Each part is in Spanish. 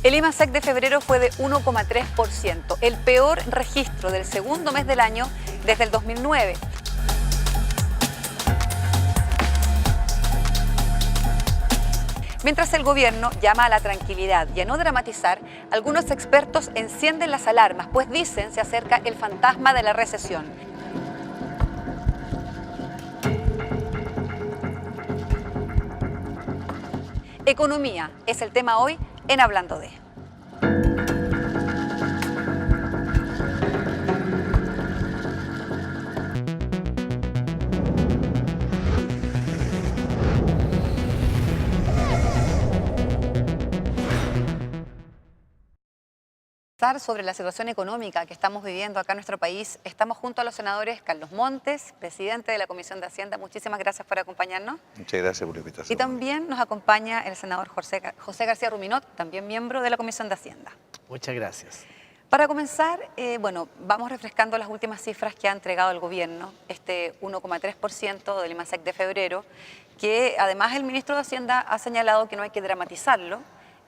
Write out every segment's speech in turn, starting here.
El IMASEC de febrero fue de 1,3%, el peor registro del segundo mes del año desde el 2009. Mientras el gobierno llama a la tranquilidad y a no dramatizar, algunos expertos encienden las alarmas, pues dicen se acerca el fantasma de la recesión. Economía es el tema hoy en Hablando de. Sobre la situación económica que estamos viviendo acá en nuestro país, estamos junto a los senadores Carlos Montes, presidente de la Comisión de Hacienda. Muchísimas gracias por acompañarnos. Muchas gracias por la invitación. Y también nos acompaña el senador José García Ruminot, también miembro de la Comisión de Hacienda. Muchas gracias. Para comenzar, vamos refrescando las últimas cifras que ha entregado el gobierno, este 1,3% del IMASEC de febrero, que además el ministro de Hacienda ha señalado que no hay que dramatizarlo,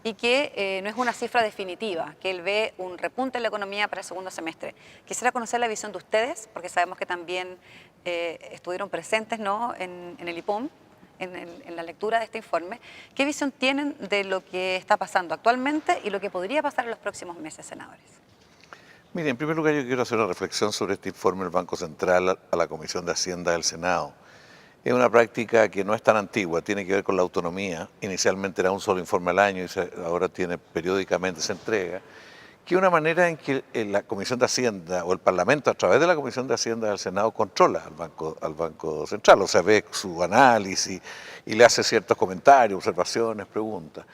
y que no es una cifra definitiva, que él ve un repunte en la economía para el segundo semestre. Quisiera conocer la visión de ustedes, porque sabemos que también estuvieron presentes, ¿no?, en el IPOM, en la lectura de este informe. ¿Qué visión tienen de lo que está pasando actualmente y lo que podría pasar en los próximos meses, senadores? Mire, en primer lugar yo quiero hacer una reflexión sobre este informe del Banco Central a la Comisión de Hacienda del Senado. Es una práctica que no es tan antigua, tiene que ver con la autonomía. Inicialmente era un solo informe al año y ahora periódicamente se entrega, que es una manera en que la Comisión de Hacienda o el Parlamento a través de la Comisión de Hacienda del Senado controla al Banco Central, o sea, ve su análisis y le hace ciertos comentarios, observaciones, preguntas.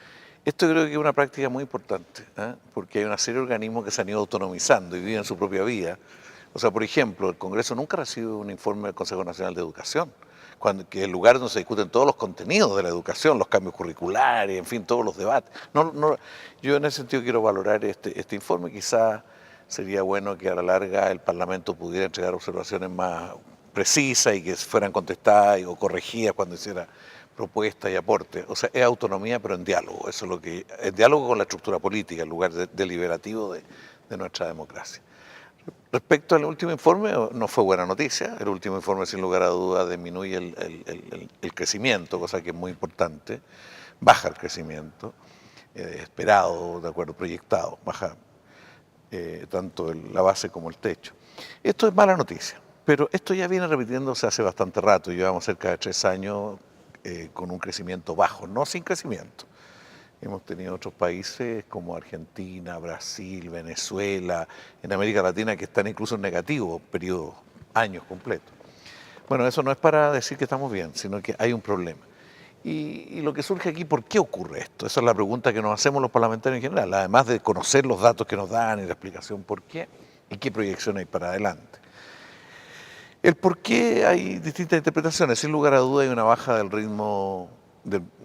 Esto creo que es una práctica muy importante, porque hay una serie de organismos que se han ido autonomizando y viven su propia vida. O sea, por ejemplo, el Congreso nunca recibe un informe del Consejo Nacional de Educación, que es el lugar donde se discuten todos los contenidos de la educación, los cambios curriculares, en fin, todos los debates. Yo en ese sentido quiero valorar este informe. Quizá sería bueno que a la larga el Parlamento pudiera entregar observaciones más precisas y que fueran contestadas o corregidas cuando hiciera propuestas y aportes. O sea, es autonomía, pero en diálogo. Eso es en diálogo con la estructura política, en lugar deliberativo de nuestra democracia. Respecto al último informe, no fue buena noticia. El último informe, sin lugar a dudas, disminuye el crecimiento, cosa que es muy importante. Baja el crecimiento esperado, de acuerdo, proyectado. Baja tanto la base como el techo. Esto es mala noticia, pero esto ya viene repitiéndose hace bastante rato. Llevamos cerca de 3 años con un crecimiento bajo, no sin crecimiento. Hemos tenido otros países como Argentina, Brasil, Venezuela, en América Latina que están incluso en negativo, periodos, años completos. Bueno, eso no es para decir que estamos bien, sino que hay un problema. Y lo que surge aquí, ¿por qué ocurre esto? Esa es la pregunta que nos hacemos los parlamentarios en general, además de conocer los datos que nos dan y la explicación por qué y qué proyección hay para adelante. El por qué hay distintas interpretaciones. Sin lugar a duda hay una baja del ritmo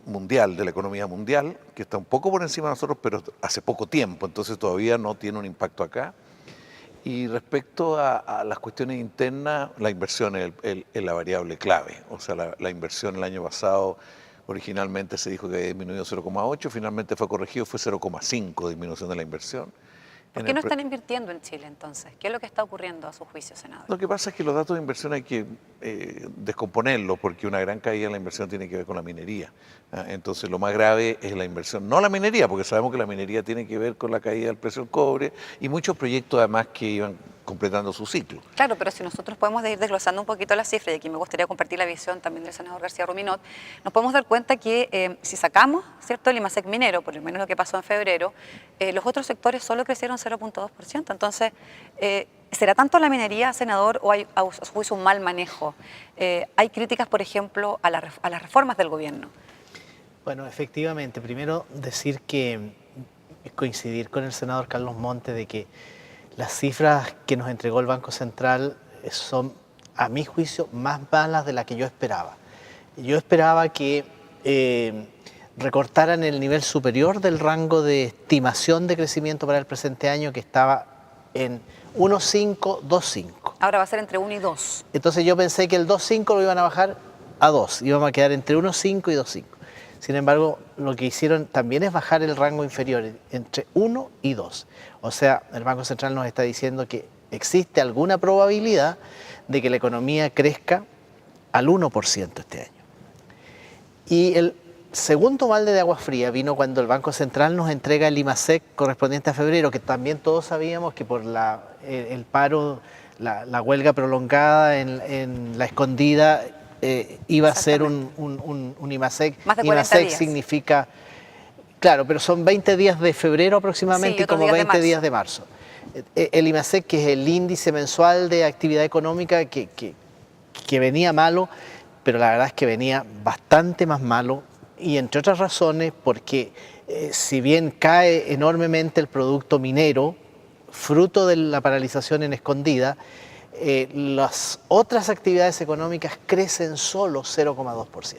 mundial, de la economía mundial, que está un poco por encima de nosotros, pero hace poco tiempo, entonces todavía no tiene un impacto acá. Y respecto a las cuestiones internas, la inversión es la variable clave. O sea, la inversión el año pasado originalmente se dijo que había disminuido 0,8, finalmente fue corregido, fue 0,5 disminución de la inversión. ¿Por qué no están invirtiendo en Chile entonces? ¿Qué es lo que está ocurriendo a su juicio, senador? Lo que pasa es que los datos de inversión hay que descomponerlos, porque una gran caída en la inversión tiene que ver con la minería. Entonces lo más grave es la inversión, no la minería, porque sabemos que la minería tiene que ver con la caída del precio del cobre y muchos proyectos además que iban completando su ciclo. Claro, pero si nosotros podemos ir desglosando un poquito las cifras, y aquí me gustaría compartir la visión también del senador García Ruminot, nos podemos dar cuenta que si sacamos, ¿cierto?, el IMASEC minero, por lo menos lo que pasó en febrero, los otros sectores solo crecieron 0,2%. Entonces, ¿será tanto la minería, senador, o hay a su juicio un mal manejo? Hay críticas, por ejemplo, a las reformas del gobierno. Bueno, efectivamente, primero decir que coincidir con el senador Carlos Montes de que las cifras que nos entregó el Banco Central son, a mi juicio, más malas de las que yo esperaba. Yo esperaba que recortaran el nivel superior del rango de estimación de crecimiento para el presente año, que estaba en 1,5, 2,5. Ahora va a ser entre 1 y 2. Entonces yo pensé que el 2,5 lo iban a bajar a 2, íbamos a quedar entre 1,5 y 2,5. Sin embargo, lo que hicieron también es bajar el rango inferior entre 1 y 2. O sea, el Banco Central nos está diciendo que existe alguna probabilidad de que la economía crezca al 1% este año. Y el segundo balde de agua fría vino cuando el Banco Central nos entrega el IMASEC correspondiente a febrero, que también todos sabíamos que por el paro, la huelga prolongada en la escondida, iba a ser un IMASEC. Más de 40 IMASEC días. significa, claro, pero son 20 días de febrero aproximadamente, Sí, y como otros días de 20 días de marzo. El IMASEC, que es el índice mensual de actividad económica, que venía malo, pero la verdad es que venía bastante más malo, y entre otras razones porque si bien cae enormemente el producto minero, fruto de la paralización en escondida, las otras actividades económicas crecen solo 0,2%.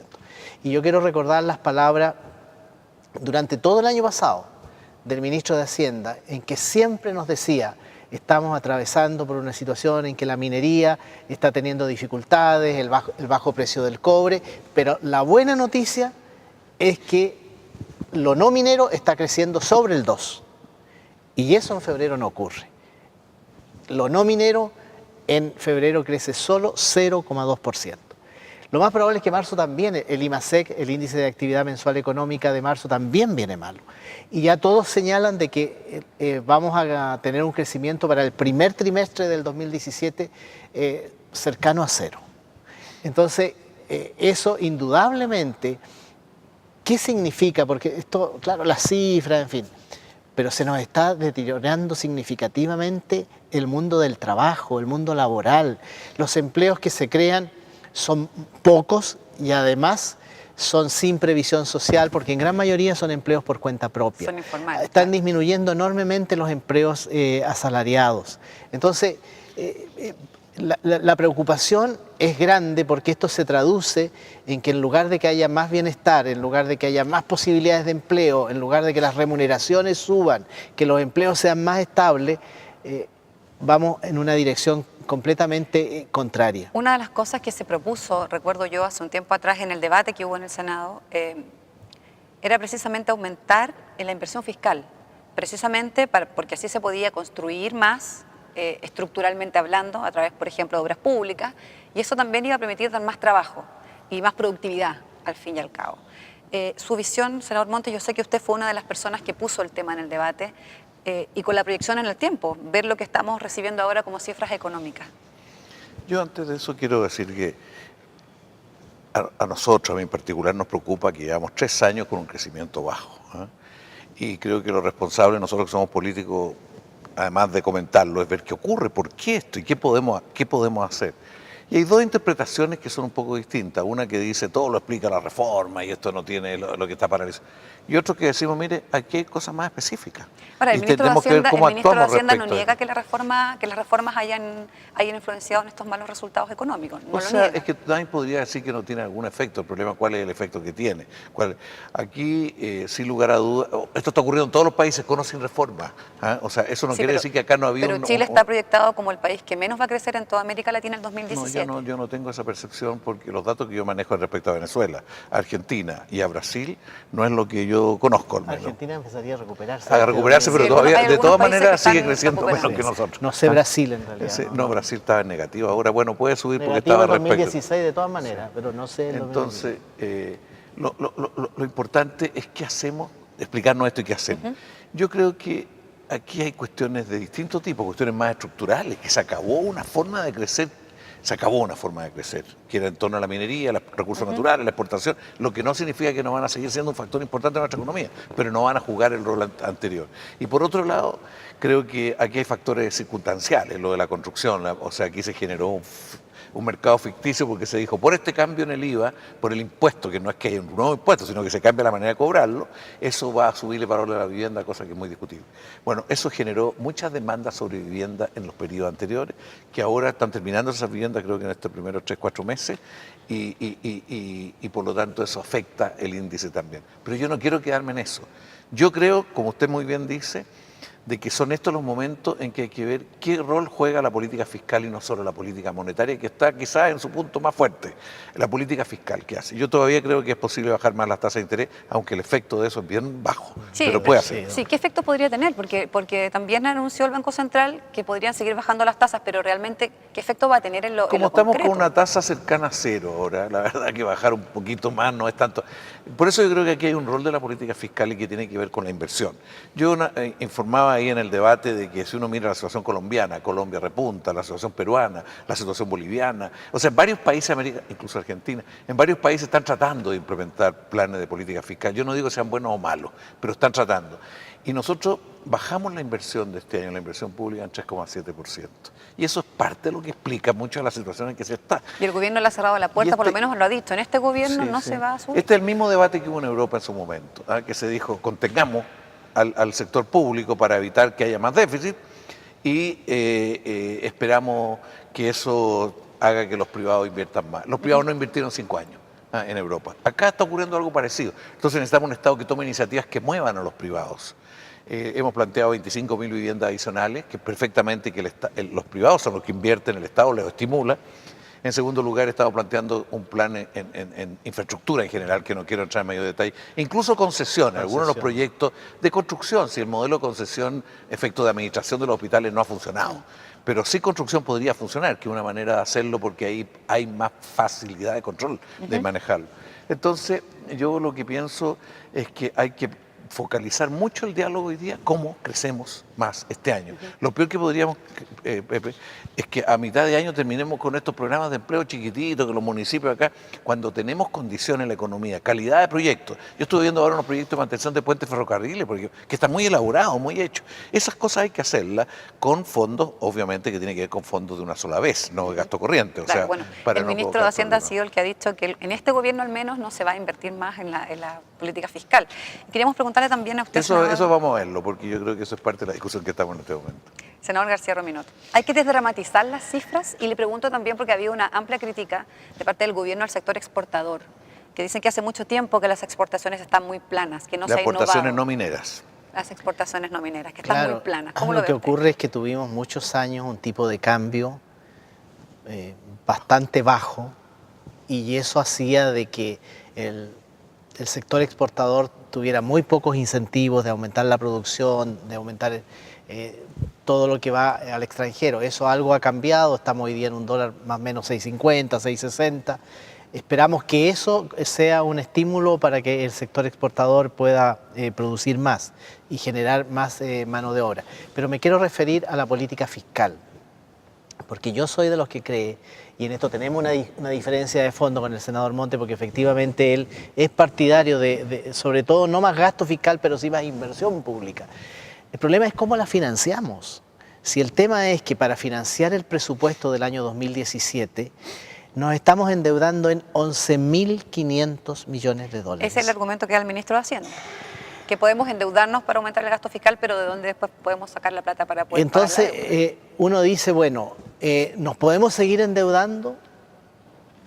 Y yo quiero recordar las palabras durante todo el año pasado del ministro de Hacienda, en que siempre nos decía: estamos atravesando por una situación en que la minería está teniendo dificultades, el bajo precio del cobre, pero la buena noticia es que lo no minero está creciendo sobre el 2%. Y eso en febrero no ocurre. Lo no minero en febrero crece solo 0,2%. Lo más probable es que marzo también, el IMASEC, el índice de actividad mensual económica de marzo, también viene malo. Y ya todos señalan de que vamos a tener un crecimiento para el primer trimestre del 2017 cercano a 0. Entonces, eso indudablemente, ¿qué significa? Porque esto, claro, las cifras, en fin, pero se nos está deteriorando significativamente el mundo del trabajo, el mundo laboral. Los empleos que se crean son pocos y además son sin previsión social, porque en gran mayoría son empleos por cuenta propia. Son informales. Están disminuyendo enormemente los empleos asalariados. Entonces, la preocupación es grande, porque esto se traduce en que en lugar de que haya más bienestar, en lugar de que haya más posibilidades de empleo, en lugar de que las remuneraciones suban, que los empleos sean más estables, vamos en una dirección completamente contraria. Una de las cosas que se propuso, recuerdo yo hace un tiempo atrás en el debate que hubo en el Senado, era precisamente aumentar la inversión fiscal, precisamente porque así se podía construir más, estructuralmente hablando, a través, por ejemplo, de obras públicas, y eso también iba a permitir dar más trabajo y más productividad, al fin y al cabo. Su visión, senador Montes, yo sé que usted fue una de las personas que puso el tema en el debate, y con la proyección en el tiempo, ver lo que estamos recibiendo ahora como cifras económicas. Yo antes de eso quiero decir que a nosotros, a mí en particular, nos preocupa que llevamos 3 años con un crecimiento bajo, ¿eh? Y creo que lo responsable, nosotros que somos políticos, además de comentarlo, es ver qué ocurre, por qué esto y qué podemos hacer. Y hay dos interpretaciones que son un poco distintas. Una que dice todo lo explica la reforma y esto no tiene lo que está paralizado. Y otro que decimos, mire, aquí hay cosas más específicas. Ahora, el y ministro de tenemos que ver Hacienda, cómo el ministro de actuamos Hacienda no respecto a niega ello. que las reformas hayan influenciado en estos malos resultados económicos. No O lo sea, niega. es que nadie podría decir que no tiene algún efecto. El problema, ¿cuál es el efecto que tiene? Aquí, sin lugar a dudas, esto está ocurriendo en todos los países con o sin reforma. ¿Ah? O sea, eso no Sí, quiere decir que acá no había pero Chile está proyectado como el país que menos va a crecer en toda América Latina en 2017. No, yo no tengo esa percepción, porque los datos que yo manejo respecto a Venezuela, a Argentina y a Brasil no es lo que yo conozco, al menos. Argentina empezaría a recuperarse. A recuperarse, pero Sí, todavía, hay de algunos todas países maneras, que sigue están creciendo menos recuperándose. que nosotros. No sé Brasil en realidad. No, Brasil estaba en negativo. Ahora, bueno, puede subir porque Negativo estaba en respecto. 2016 de todas maneras, pero no sé el 2017. Entonces, lo importante es qué hacemos, explicarnos esto y qué hacemos. Yo creo que aquí hay cuestiones de distinto tipo, cuestiones más estructurales, que se acabó una forma de crecer, que era en torno a la minería, los recursos naturales, la exportación, lo que no significa que no van a seguir siendo un factor importante en nuestra economía, pero no van a jugar el rol anterior. Y por otro lado, creo que aquí hay factores circunstanciales, lo de la construcción, o sea, aquí se generó un mercado ficticio porque se dijo, por este cambio en el IVA, por el impuesto, que no es que haya un nuevo impuesto, sino que se cambia la manera de cobrarlo, eso va a subir el valor de la vivienda, cosa que es muy discutible. Bueno, eso generó muchas demandas sobre vivienda en los periodos anteriores, que ahora están terminando esas viviendas, creo que en estos primeros 3-4 meses, y por lo tanto eso afecta el índice también. Pero yo no quiero quedarme en eso. Yo creo, como usted muy bien dice, de que son estos los momentos en que hay que ver qué rol juega la política fiscal y no solo la política monetaria, que está quizás en su punto más fuerte, la política fiscal que hace. Yo todavía creo que es posible bajar más las tasas de interés, aunque el efecto de eso es bien bajo, Sí, pero puede hacer. Sí, ¿qué efecto podría tener? Porque también anunció el Banco Central que podrían seguir bajando las tasas, pero realmente, ¿qué efecto va a tener en lo Como en lo estamos concreto? con una tasa cercana a cero ahora, la verdad que bajar un poquito más no es tanto. Por eso yo creo que aquí hay un rol de la política fiscal y que tiene que ver con la inversión. Yo informaba ahí en el debate de que si uno mira la situación colombiana, Colombia repunta, la situación peruana, la situación boliviana, o sea, en varios países de América, incluso Argentina, en varios países están tratando de implementar planes de política fiscal. Yo no digo que sean buenos o malos, pero están tratando. Y nosotros bajamos la inversión de este año, la inversión pública, en 3,7%. Y eso es parte de lo que explica mucho de la situación en que se está. Y el gobierno le ha cerrado la puerta, por lo menos lo ha dicho. En este gobierno Sí, no sí. se va a subir. Este es el mismo debate que hubo en Europa en su momento, que se dijo, contengamos al sector público para evitar que haya más déficit y esperamos que eso haga que los privados inviertan más. Los privados no invirtieron 5 años en Europa. Acá está ocurriendo algo parecido. Entonces necesitamos un Estado que tome iniciativas que muevan a los privados. Hemos planteado 25.000 viviendas adicionales, que perfectamente que los privados son los que invierten, el Estado les estimula. En segundo lugar, estamos planteando un plan en infraestructura en general, que no quiero entrar en mayor detalle, incluso concesiones, algunos de los proyectos de construcción, si el modelo de concesión, efecto de administración de los hospitales no ha funcionado, pero sí construcción podría funcionar, que es una manera de hacerlo porque ahí hay más facilidad de control, de manejarlo. Entonces, yo lo que pienso es que hay que focalizar mucho el diálogo hoy día, cómo crecemos más este año. Lo peor que podríamos, Pepe, es que a mitad de año terminemos con estos programas de empleo chiquititos, que los municipios acá, cuando tenemos condiciones en la economía, calidad de proyectos. Yo estuve viendo ahora unos proyectos de mantención de puentes ferrocarriles, que están muy elaborados, muy hechos. Esas cosas hay que hacerlas con fondos, obviamente que tiene que ver con fondos de una sola vez, no de gasto corriente. Claro, O sea, bueno, para el no ministro de provocar Hacienda ha problemas. sido el que ha dicho que en este gobierno al menos no se va a invertir más en la política fiscal. Y queríamos preguntarle también a usted, Eso vamos a verlo, porque yo creo que eso es parte de la discusión que estamos en este momento. senador García Rominot. Hay que desdramatizar las cifras y le pregunto también porque había una amplia crítica de parte del gobierno al sector exportador, que dicen que hace mucho tiempo que las exportaciones están muy planas, que no se Las ha innovado. aportaciones no mineras. Las exportaciones no mineras, que están muy planas. ¿Cómo lo lo que ve usted? ocurre es que tuvimos muchos años un tipo de cambio bastante bajo y eso hacía de que el sector exportador tuviera muy pocos incentivos de aumentar la producción, de aumentar todo lo que va al extranjero. Eso algo ha cambiado, estamos hoy día en un dólar más o menos 6.50, 6.60. Esperamos que eso sea un estímulo para que el sector exportador pueda producir más y generar más mano de obra. Pero me quiero referir a la política fiscal, porque yo soy de los que cree, y en esto tenemos una diferencia de fondo con el senador Monte, porque efectivamente él es partidario de sobre todo no más gasto fiscal, pero sí más inversión pública. El problema es cómo la financiamos. Si el tema es que para financiar el presupuesto del año 2017 nos estamos endeudando en 11.500 millones de dólares. Ese es el argumento que da el ministro de Hacienda, que podemos endeudarnos para aumentar el gasto fiscal, pero ¿de dónde después podemos sacar la plata para poder Entonces, pagar la deuda? uno dice, bueno, ¿nos podemos seguir endeudando?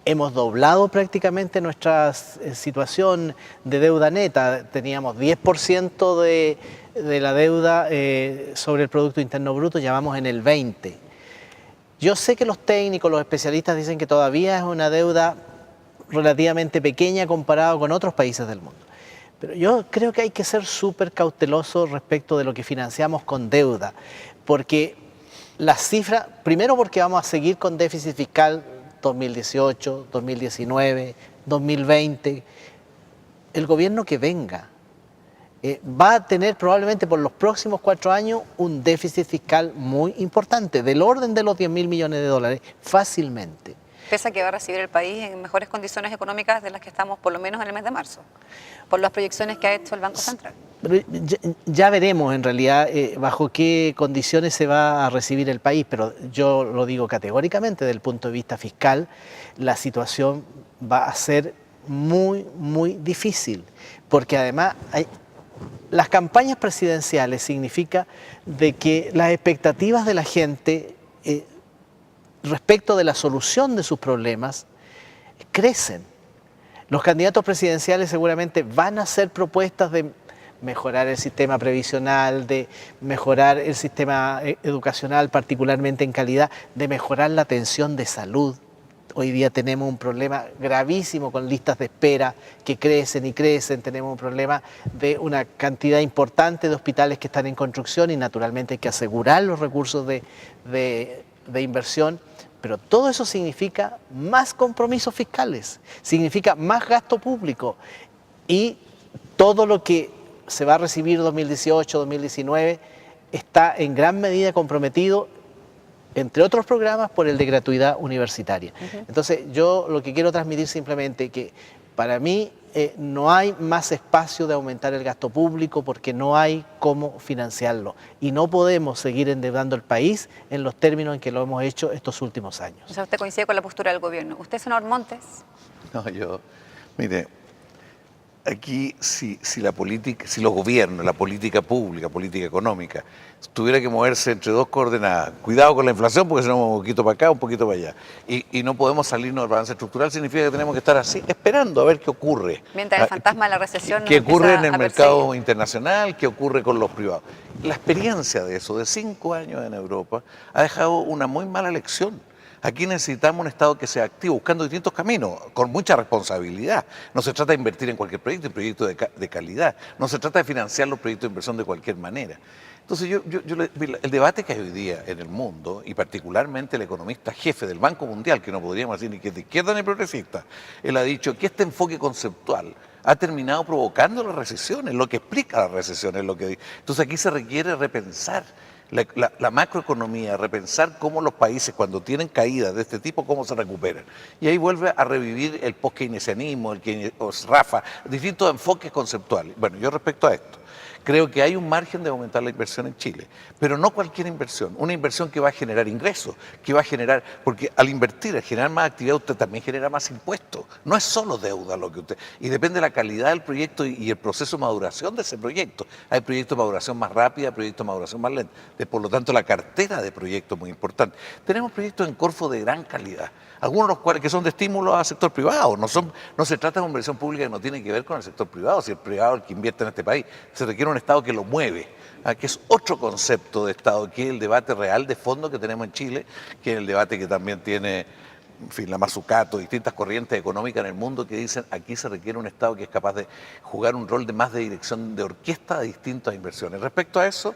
Hemos doblado prácticamente nuestra situación de deuda neta. Teníamos 10% de la deuda sobre el Producto Interno Bruto, ya vamos en el 20%. Yo sé que los técnicos, los especialistas dicen que todavía es una deuda relativamente pequeña comparado con otros países del mundo. Pero yo creo que hay que ser súper cauteloso respecto de lo que financiamos con deuda, porque las cifras, primero porque vamos a seguir con déficit fiscal 2018, 2019, 2020, el gobierno que venga va a tener probablemente por los próximos 4 años un déficit fiscal muy importante, del orden de los 10.000 millones de dólares, fácilmente. Pese a que va a recibir el país en mejores condiciones económicas de las que estamos por lo menos en el mes de marzo, por las proyecciones que ha hecho el Banco Central. Pero ya veremos en realidad bajo qué condiciones se va a recibir el país, pero yo lo digo categóricamente desde el punto de vista fiscal, la situación va a ser muy, muy difícil, porque además las campañas presidenciales significa de que las expectativas de la gente respecto de la solución de sus problemas crecen. Los candidatos presidenciales seguramente van a hacer propuestas de mejorar el sistema previsional, de mejorar el sistema educacional, particularmente en calidad, de mejorar la atención de salud. Hoy día tenemos un problema gravísimo con listas de espera que crecen y crecen, tenemos un problema de una cantidad importante de hospitales que están en construcción y naturalmente hay que asegurar los recursos de inversión, pero todo eso significa más compromisos fiscales, significa más gasto público y todo lo que se va a recibir 2018, 2019 está en gran medida comprometido, entre otros programas, por el de gratuidad universitaria. Entonces, yo lo que quiero transmitir simplemente que para mí no hay más espacio de aumentar el gasto público porque no hay cómo financiarlo. Y no podemos seguir endeudando el país en los términos en que lo hemos hecho estos últimos años. O sea, usted coincide con la postura del gobierno. ¿Usted, senador Montes? No, mire, aquí si la política, si los gobiernos, la política pública, política económica, tuviera que moverse entre dos coordenadas, cuidado con la inflación porque si no un poquito para acá, un poquito para allá, y no podemos salirnos del balance estructural, significa que tenemos que estar así, esperando a ver qué ocurre. Mientras el fantasma de la recesión ¿Qué ocurre en el mercado perseguir internacional? ¿Qué ocurre con los privados? La experiencia de eso, de 5 años en Europa, ha dejado una muy mala lección. Aquí necesitamos un Estado que sea activo, buscando distintos caminos, con mucha responsabilidad. No se trata de invertir en cualquier proyecto de calidad. No se trata de financiar los proyectos de inversión de cualquier manera. Entonces, el debate que hay hoy día en el mundo, y particularmente el economista jefe del Banco Mundial, que no podríamos decir ni que es de izquierda ni progresista, él ha dicho que este enfoque conceptual ha terminado provocando las recesiones, lo que explica las recesiones. Entonces, aquí se requiere repensar la macroeconomía, repensar cómo los países cuando tienen caídas de este tipo, cómo se recuperan. Y ahí vuelve a revivir el post-keynesianismo, Rafa, distintos enfoques conceptuales. Bueno, yo respecto a esto, creo que hay un margen de aumentar la inversión en Chile, pero no cualquier inversión, una inversión que va a generar ingresos, que va a generar, porque al invertir, al generar más actividad, usted también genera más impuestos, no es solo deuda lo que usted, y depende de la calidad del proyecto y el proceso de maduración de ese proyecto. Hay proyectos de maduración más rápida, hay proyectos de maduración más lenta, por lo tanto la cartera de proyectos es muy importante. Tenemos proyectos en Corfo de gran calidad, algunos de los cuales que son de estímulo al sector privado, no se trata de una inversión pública que no tiene que ver con el sector privado, si el privado es el que invierte en este país, se requiere un Estado que lo mueve, que es otro concepto de Estado, que es el debate real de fondo que tenemos en Chile, que es el debate que también tiene, en fin, la Mazzucato, distintas corrientes económicas en el mundo que dicen aquí se requiere un Estado que es capaz de jugar un rol de más de dirección de orquesta de distintas inversiones. Respecto a eso,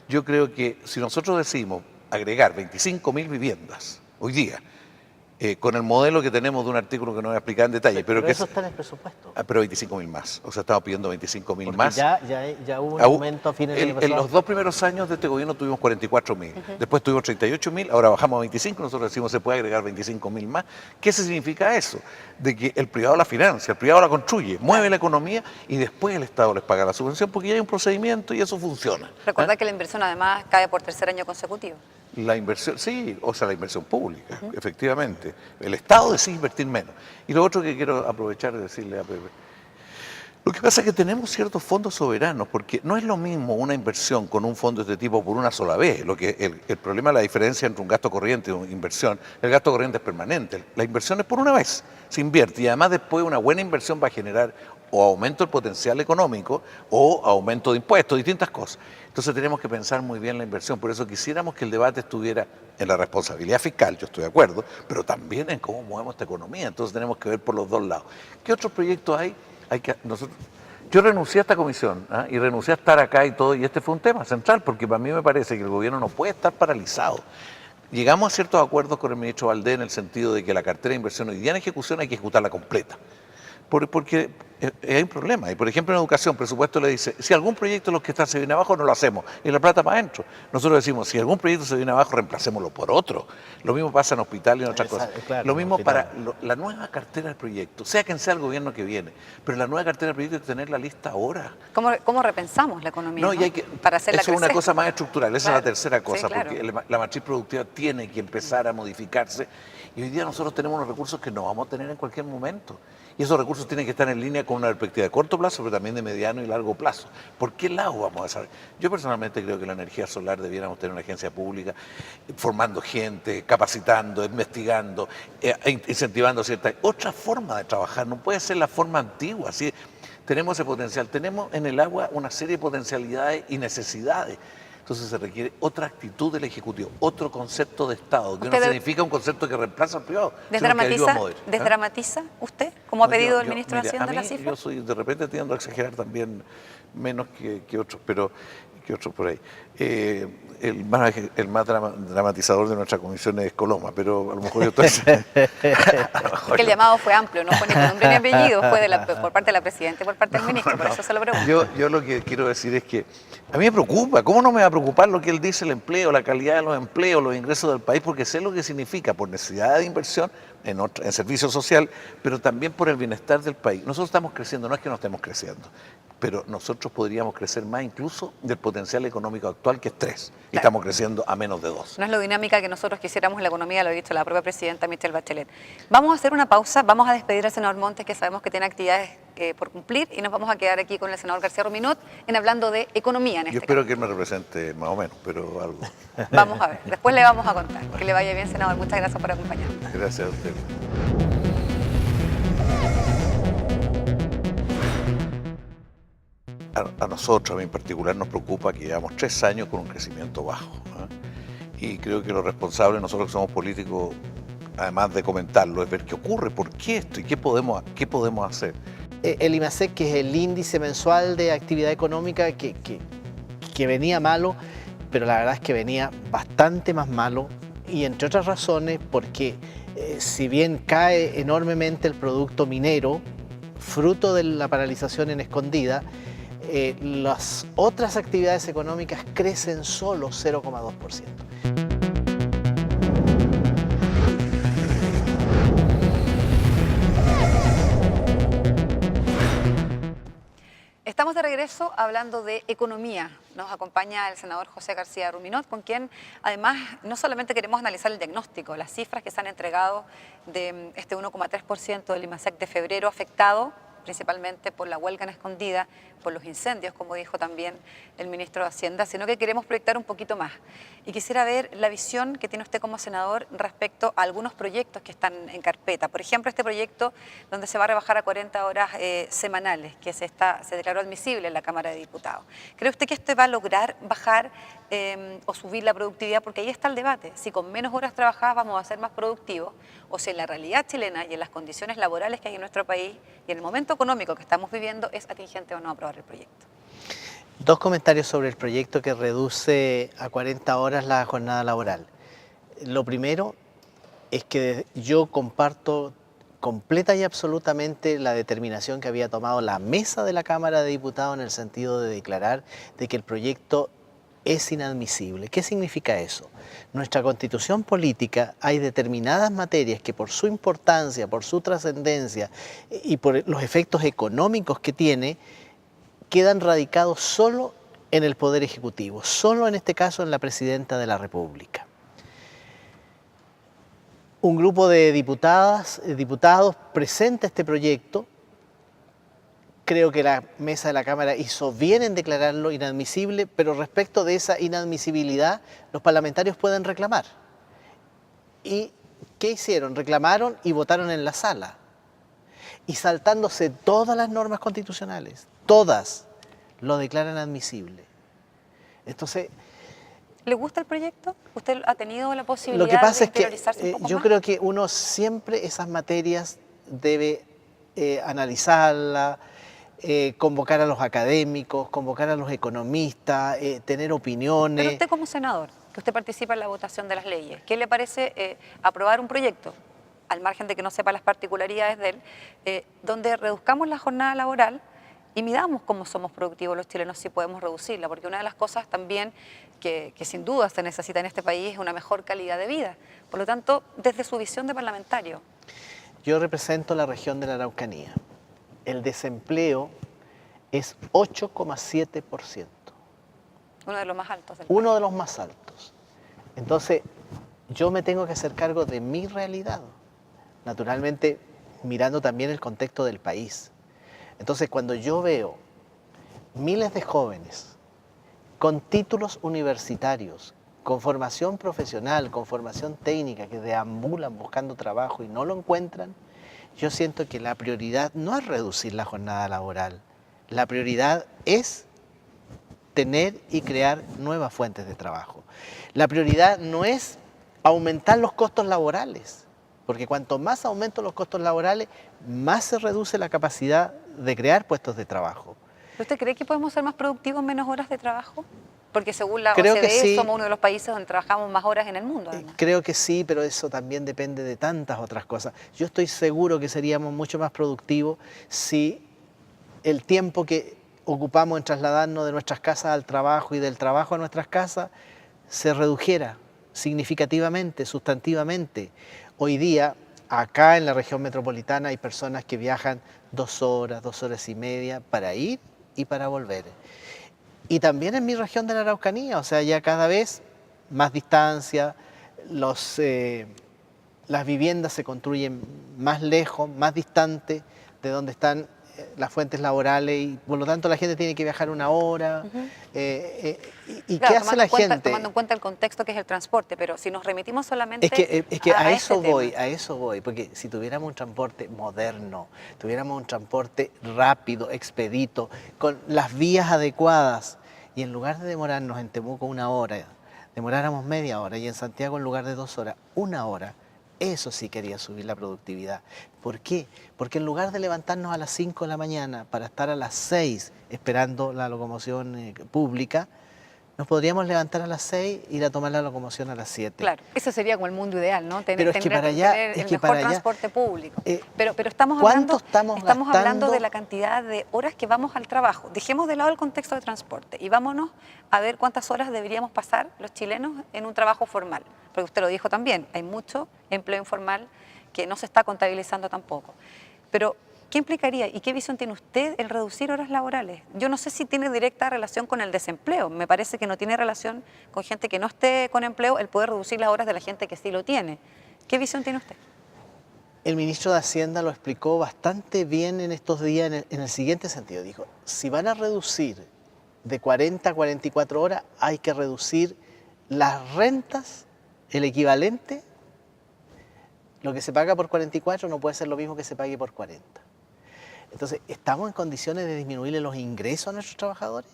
yo creo que si nosotros decidimos agregar 25.000 viviendas hoy día, con el modelo que tenemos de un artículo que no voy a explicar en detalle. Pero eso está en el presupuesto. Pero 25.000 más. O sea, estamos pidiendo 25.000 más. Ya hubo un aumento a fines del año pasado. En los 2 primeros años de este gobierno tuvimos 44.000. Después tuvimos 38.000, ahora bajamos a 25. Nosotros decimos se puede agregar 25.000 más. ¿Qué significa eso? De que el privado la financia, el privado la construye, mueve la economía y después el Estado les paga la subvención porque ya hay un procedimiento y eso funciona. Recuerda que la inversión además cae por tercer año consecutivo. La inversión, sí, o sea, la inversión pública, efectivamente. El Estado decide invertir menos. Y lo otro que quiero aprovechar de decirle a Pepe, lo que pasa es que tenemos ciertos fondos soberanos, porque no es lo mismo una inversión con un fondo de este tipo por una sola vez. El problema, la diferencia entre un gasto corriente y una inversión, el gasto corriente es permanente, la inversión es por una vez, se invierte y además después una buena inversión va a generar o aumento del potencial económico o aumento de impuestos, distintas cosas. Entonces tenemos que pensar muy bien la inversión, por eso quisiéramos que el debate estuviera en la responsabilidad fiscal, yo estoy de acuerdo, pero también en cómo movemos esta economía, entonces tenemos que ver por los dos lados. ¿Qué otros proyectos hay? Yo renuncié a esta comisión y renuncié a estar acá y todo, y este fue un tema central, porque para mí me parece que el gobierno no puede estar paralizado. Llegamos a ciertos acuerdos con el ministro Valdés en el sentido de que la cartera de inversión hoy día en ejecución hay que ejecutarla completa. Porque hay un problema. Y por ejemplo en educación, presupuesto le dice, si algún proyecto de los que están se viene abajo, no lo hacemos. Y la plata para adentro. Nosotros decimos, si algún proyecto se viene abajo, reemplacémoslo por otro. Lo mismo pasa en hospital y en otras cosas. Claro, lo mismo para la nueva cartera de proyectos, sea quien sea el gobierno que viene. Pero la nueva cartera de proyectos hay que tener la lista ahora. ¿Cómo repensamos la economía? No, y hay que, para hacerla eso es una crecer. cosa más estructural, esa Claro, es la tercera cosa, sí, claro. porque la matriz productiva tiene que empezar a modificarse. Y hoy día nosotros tenemos unos recursos que no vamos a tener en cualquier momento. Y esos recursos tienen que estar en línea con una perspectiva de corto plazo, pero también de mediano y largo plazo. ¿Por qué lado vamos a saber? Yo personalmente creo que la energía solar debiéramos tener una agencia pública formando gente, capacitando, investigando, incentivando cierta otra forma de trabajar. No puede ser la forma antigua. Así, tenemos ese potencial, tenemos en el agua una serie de potencialidades y necesidades. Entonces se requiere otra actitud del Ejecutivo, otro concepto de Estado, que no significa un concepto que reemplaza al privado, sino que ayuda a mover. ¿Desdramatiza usted, como ha pedido el ministro de mire, Hacienda la mí, cifra? Yo soy, de repente tiendo a exagerar también menos que otros, pero que otros por ahí. El más dramatizador de nuestra comisión es Coloma, pero a lo mejor yo estoy... Porque el llamado fue amplio, no fue ni con nombre ni apellido, fue por parte de la presidenta y por parte del ministro, por eso se lo pregunto. Yo lo que quiero decir es que a mí me preocupa, ¿cómo no me va a preocupar lo que él dice, el empleo, la calidad de los empleos, los ingresos del país? Porque sé lo que significa por necesidad de inversión en servicio social, pero también por el bienestar del país. Nosotros estamos creciendo, no es que no estemos creciendo, pero nosotros podríamos crecer más incluso del potencial económico actual, que es 3, y estamos creciendo a menos de 2. No es lo dinámica que nosotros quisiéramos en la economía, lo ha dicho la propia presidenta Michelle Bachelet. Vamos a hacer una pausa, vamos a despedir al senador Montes, que sabemos que tiene actividades por cumplir, y nos vamos a quedar aquí con el senador García Ruminot en hablando de economía en este Yo espero que él me represente más o menos, pero algo. Vamos a ver, después le vamos a contar. Que le vaya bien, senador. Muchas gracias por acompañarnos. Gracias a usted. A nosotros, a mí en particular, nos preocupa que llevamos 3 años con un crecimiento bajo, ¿eh? Y creo que lo responsable, nosotros que somos políticos, además de comentarlo, es ver qué ocurre, por qué esto y qué podemos hacer. El IMASEC, que es el índice mensual de actividad económica, que venía malo, pero la verdad es que venía bastante más malo, y entre otras razones porque si bien cae enormemente el producto minero, fruto de la paralización en Escondida, las otras actividades económicas crecen solo 0,2%. Estamos de regreso hablando de economía. Nos acompaña el senador José García Ruminot, con quien además no solamente queremos analizar el diagnóstico, las cifras que se han entregado de este 1,3% del IMASEC de febrero, afectado principalmente por la huelga en Escondida, por los incendios, como dijo también el ministro de Hacienda, sino que queremos proyectar un poquito más. Y quisiera ver la visión que tiene usted como senador respecto a algunos proyectos que están en carpeta. Por ejemplo, este proyecto donde se va a rebajar a 40 horas semanales, que se declaró admisible en la Cámara de Diputados. ¿Cree usted que esto va a lograr bajar o subir la productividad? Porque ahí está el debate. Si con menos horas trabajadas vamos a ser más productivos, o si en la realidad chilena y en las condiciones laborales que hay en nuestro país y en el momento económico que estamos viviendo, es atingente o no aprobar el proyecto. 2 comentarios sobre el proyecto que reduce a 40 horas la jornada laboral. Lo primero es que yo comparto completa y absolutamente la determinación que había tomado la mesa de la Cámara de Diputados en el sentido de declarar de que el proyecto es inadmisible. ¿Qué significa eso? Nuestra Constitución política, hay determinadas materias que por su importancia, por su trascendencia y por los efectos económicos que tiene, quedan radicados solo en el Poder Ejecutivo, solo en este caso en la Presidenta de la República. Un grupo de diputados presenta este proyecto. Creo que la mesa de la Cámara hizo bien en declararlo inadmisible, pero respecto de esa inadmisibilidad, los parlamentarios pueden reclamar. ¿Y qué hicieron? Reclamaron y votaron en la sala. Y saltándose todas las normas constitucionales, todas, lo declaran admisible. Entonces, ¿le gusta el proyecto? ¿Usted ha tenido la posibilidad lo que pasa de es que interiorizarse un poco yo más? creo que uno siempre esas materias debe analizarlas, convocar a los académicos, convocar a los economistas, tener opiniones. Pero usted como senador, que usted participa en la votación de las leyes, ¿qué le parece aprobar un proyecto, al margen de que no sepa las particularidades de él, donde reduzcamos la jornada laboral y midamos cómo somos productivos los chilenos si podemos reducirla? Porque una de las cosas también que sin duda se necesita en este país es una mejor calidad de vida. Por lo tanto, desde su visión de parlamentario. Yo represento la región de la Araucanía. El desempleo es 8,7%. Uno de los más altos del país. Uno de los más altos. Entonces, yo me tengo que hacer cargo de mi realidad. Naturalmente, mirando también el contexto del país. Entonces, cuando yo veo miles de jóvenes con títulos universitarios, con formación profesional, con formación técnica, que deambulan buscando trabajo y no lo encuentran, yo siento que la prioridad no es reducir la jornada laboral. La prioridad es tener y crear nuevas fuentes de trabajo. La prioridad no es aumentar los costos laborales, porque cuanto más aumento los costos laborales, más se reduce la capacidad de crear puestos de trabajo. ¿Usted cree que podemos ser más productivos en menos horas de trabajo? Porque según la Creo que OCDE sí. somos uno de los países donde trabajamos más horas en el mundo, además. Creo que sí, pero eso también depende de tantas otras cosas. Yo estoy seguro que seríamos mucho más productivos si el tiempo que ocupamos en trasladarnos de nuestras casas al trabajo y del trabajo a nuestras casas se redujera significativamente, sustantivamente. Hoy día, acá en la región metropolitana hay personas que viajan 2 horas, 2 horas y media para ir y para volver. Y también en mi región de la Araucanía, o sea, ya cada vez más distancia, las viviendas se construyen más lejos, más distantes de donde están las fuentes laborales y por lo tanto la gente tiene que viajar 1 hora. ¿Y Claro, qué hace la gente? tomando en cuenta el contexto que es el transporte, pero si nos remitimos solamente Es que a este eso voy, porque si tuviéramos un transporte moderno, tuviéramos un transporte rápido, expedito, con las vías adecuadas, y en lugar de demorarnos en Temuco 1 hora, demoráramos media hora, y en Santiago en lugar de 2 horas, 1 hora, eso sí quería subir la productividad. ¿Por qué? Porque en lugar de levantarnos a las 5 de la mañana para estar a las 6 esperando la locomoción pública, nos podríamos levantar a las 6 y ir a tomar la locomoción a las 7. Claro, ese sería como el mundo ideal, ¿no? Pero es que para allá, tener es el que mejor para allá, transporte público. Pero ¿cuánto estamos estamos hablando de gastando? la cantidad de horas que vamos al trabajo. Dejemos de lado el contexto de transporte y vámonos a ver cuántas horas deberíamos pasar los chilenos en un trabajo formal. Porque usted lo dijo también, hay mucho empleo informal que no se está contabilizando tampoco. Pero, ¿qué implicaría y qué visión tiene usted el reducir horas laborales? Yo no sé si tiene directa relación con el desempleo. Me parece que no tiene relación con gente que no esté con empleo el poder reducir las horas de la gente que sí lo tiene. ¿Qué visión tiene usted? El ministro de Hacienda lo explicó bastante bien en estos días en el siguiente sentido. Dijo, si van a reducir de 40 a 44 horas, hay que reducir las rentas, el equivalente. Lo que se paga por 44 no puede ser lo mismo que se pague por 40. Entonces, ¿estamos en condiciones de disminuirle los ingresos a nuestros trabajadores?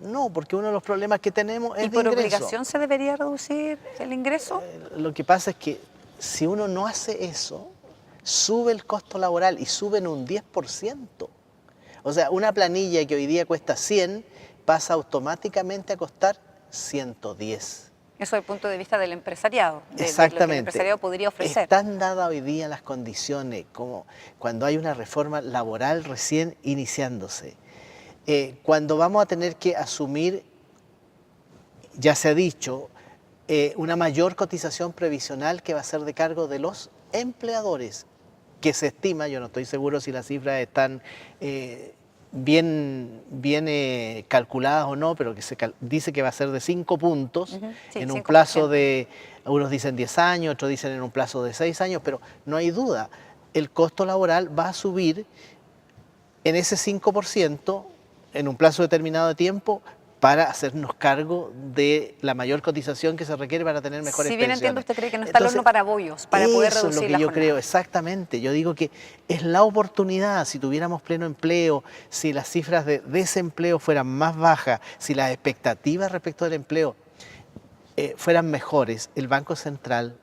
No, porque uno de los problemas que tenemos es ¿Y de por ingreso. obligación se debería reducir el ingreso? Lo que pasa es que si uno no hace eso, sube el costo laboral y sube en un 10%. O sea, una planilla que hoy día cuesta 100 pasa automáticamente a costar 110. Eso desde el punto de vista del empresariado, de lo que el Exactamente. empresariado podría ofrecer. Están dadas hoy día las condiciones, como cuando hay una reforma laboral recién iniciándose. Cuando vamos a tener que asumir, ya se ha dicho, una mayor cotización previsional que va a ser de cargo de los empleadores, que se estima, yo no estoy seguro si las cifras están bien calculadas o no, pero que se dice que va a ser de 5 puntos Sí, en un 5%. plazo de, unos dicen 10 años, otros dicen en un plazo de 6 años, pero no hay duda, el costo laboral va a subir en ese 5% en un plazo determinado de tiempo para hacernos cargo de la mayor cotización que se requiere para tener mejores Si bien pensiones. entiendo, usted cree que no está el Entonces, horno para bollos, para poder eso es lo reducir que la yo jornada. creo, exactamente. Yo digo que es la oportunidad, si tuviéramos pleno empleo, si las cifras de desempleo fueran más bajas, si las expectativas respecto del empleo fueran mejores, el Banco Central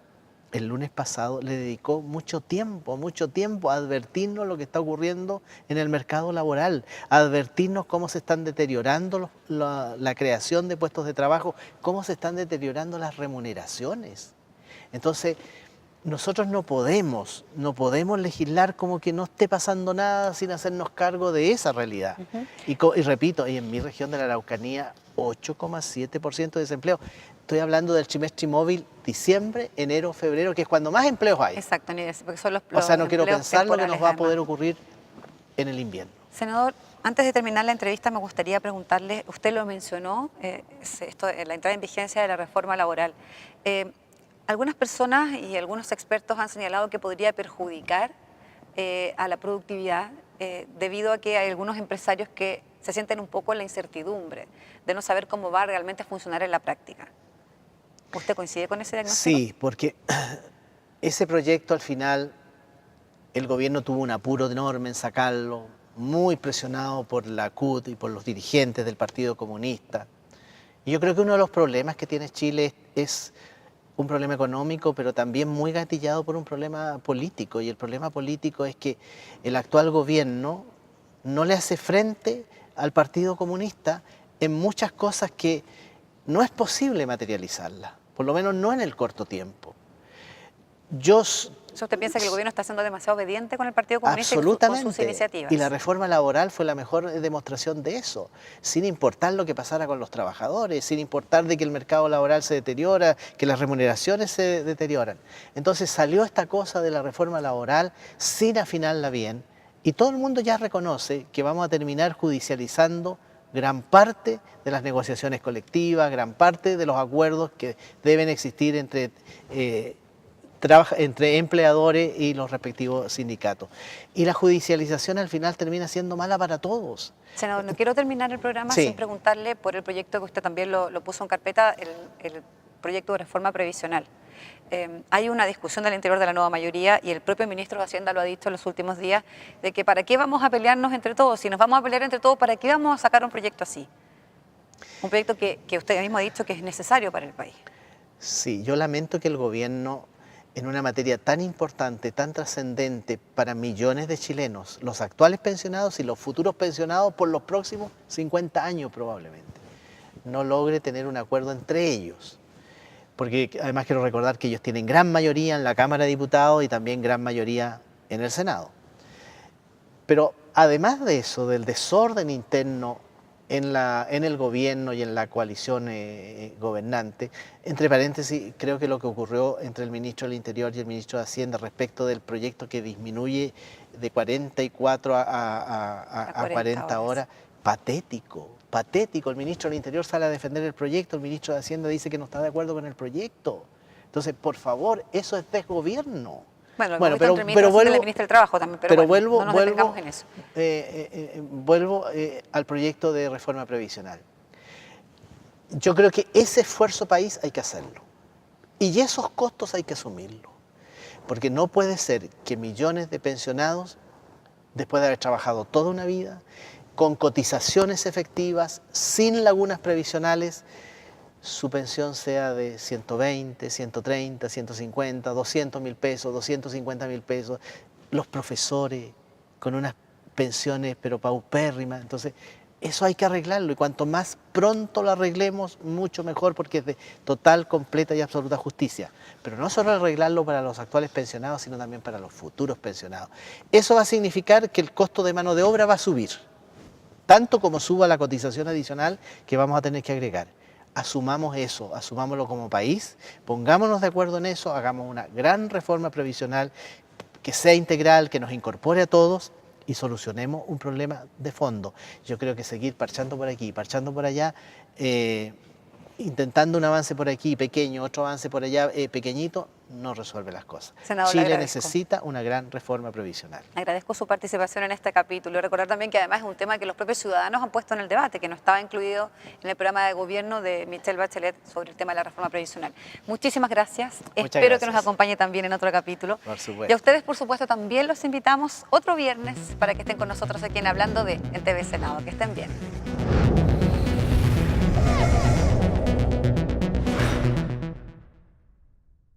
el lunes pasado le dedicó mucho tiempo a advertirnos lo que está ocurriendo en el mercado laboral, a advertirnos cómo se están deteriorando la creación de puestos de trabajo, cómo se están deteriorando las remuneraciones. Entonces, nosotros no podemos legislar como que no esté pasando nada sin hacernos cargo de esa realidad. Y repito, en mi región de la Araucanía, 8,7% de desempleo. Estoy hablando del trimestre móvil diciembre, enero, febrero, que es cuando más empleos hay. Exacto, porque son los O sea, no quiero empleos pensar lo que nos temporales, va a además. poder ocurrir en el invierno. Senador, antes de terminar la entrevista me gustaría preguntarle, usted lo mencionó, la entrada en vigencia de la reforma laboral. Algunas personas y algunos expertos han señalado que podría perjudicar a la productividad debido a que hay algunos empresarios que se sienten un poco en la incertidumbre de no saber cómo va a realmente funcionar en la práctica. ¿Usted coincide con ese diagnóstico? Sí, porque ese proyecto al final el gobierno tuvo un apuro enorme en sacarlo, muy presionado por la CUT y por los dirigentes del Partido Comunista. Y yo creo que uno de los problemas que tiene Chile es un problema económico, pero también muy gatillado por un problema político. Y el problema político es que el actual gobierno no le hace frente al Partido Comunista en muchas cosas que no es posible materializarlas, por lo menos no en el corto tiempo. ¿Usted piensa que el gobierno está siendo demasiado obediente con el Partido Comunista y con sus iniciativas? Y la reforma laboral fue la mejor demostración de eso, sin importar lo que pasara con los trabajadores, sin importar de que el mercado laboral se deteriora, que las remuneraciones se deterioran. Entonces salió esta cosa de la reforma laboral sin afinarla bien, y todo el mundo ya reconoce que vamos a terminar judicializando gran parte de las negociaciones colectivas, gran parte de los acuerdos que deben existir entre empleadores y los respectivos sindicatos. Y la judicialización al final termina siendo mala para todos. Senador, no quiero terminar el programa Sí. sin preguntarle por el proyecto que usted también lo puso en carpeta, el proyecto de reforma previsional. Hay una discusión del interior de la nueva mayoría y el propio ministro de Hacienda lo ha dicho en los últimos días, de que para qué vamos a pelearnos entre todos, si nos vamos a pelear entre todos, ¿para qué vamos a sacar un proyecto así? Un proyecto que usted mismo ha dicho que es necesario para el país. Sí, yo lamento que el gobierno, en una materia tan importante, tan trascendente para millones de chilenos, los actuales pensionados y los futuros pensionados por los próximos 50 años probablemente, no logre tener un acuerdo entre ellos. Porque además quiero recordar que ellos tienen gran mayoría en la Cámara de Diputados y también gran mayoría en el Senado. Pero además de eso, del desorden interno en el gobierno y en la coalición gobernante, entre paréntesis, creo que lo que ocurrió entre el ministro del Interior y el ministro de Hacienda respecto del proyecto que disminuye de 44 a 40 horas, patético. Patético, el ministro del Interior sale a defender el proyecto, el ministro de Hacienda dice que no está de acuerdo con el proyecto. Entonces, por favor, eso es desgobierno. Bueno, pero vuelvo, el ministro del Trabajo también, pero bueno, no nos detengamos en eso. Vuelvo al proyecto de reforma previsional. Yo creo que ese esfuerzo país hay que hacerlo. Y esos costos hay que asumirlos. Porque no puede ser que millones de pensionados, después de haber trabajado toda una vida, con cotizaciones efectivas, sin lagunas previsionales, su pensión sea de 120, 130, 150, 200 mil pesos, 250 mil pesos. Los profesores con unas pensiones pero paupérrimas. Entonces, eso hay que arreglarlo y cuanto más pronto lo arreglemos, mucho mejor porque es de total, completa y absoluta justicia. Pero no solo arreglarlo para los actuales pensionados, sino también para los futuros pensionados. Eso va a significar que el costo de mano de obra va a subir, tanto como suba la cotización adicional que vamos a tener que agregar. Asumamos eso, asumámoslo como país, pongámonos de acuerdo en eso, hagamos una gran reforma previsional que sea integral, que nos incorpore a todos y solucionemos un problema de fondo. Yo creo que seguir parchando por aquí, parchando por allá, intentando un avance por aquí pequeño, otro avance por allá pequeñito, no resuelve las cosas. Senador, Chile necesita una gran reforma previsional. Agradezco su participación en este capítulo. Recordar también que además es un tema que los propios ciudadanos han puesto en el debate, que no estaba incluido en el programa de gobierno de Michelle Bachelet sobre el tema de la reforma previsional. Muchísimas gracias. Espero que nos acompañe también en otro capítulo. Por supuesto. Y a ustedes, por supuesto, también los invitamos otro viernes para que estén con nosotros aquí en Hablando de en TV Senado. Que estén bien.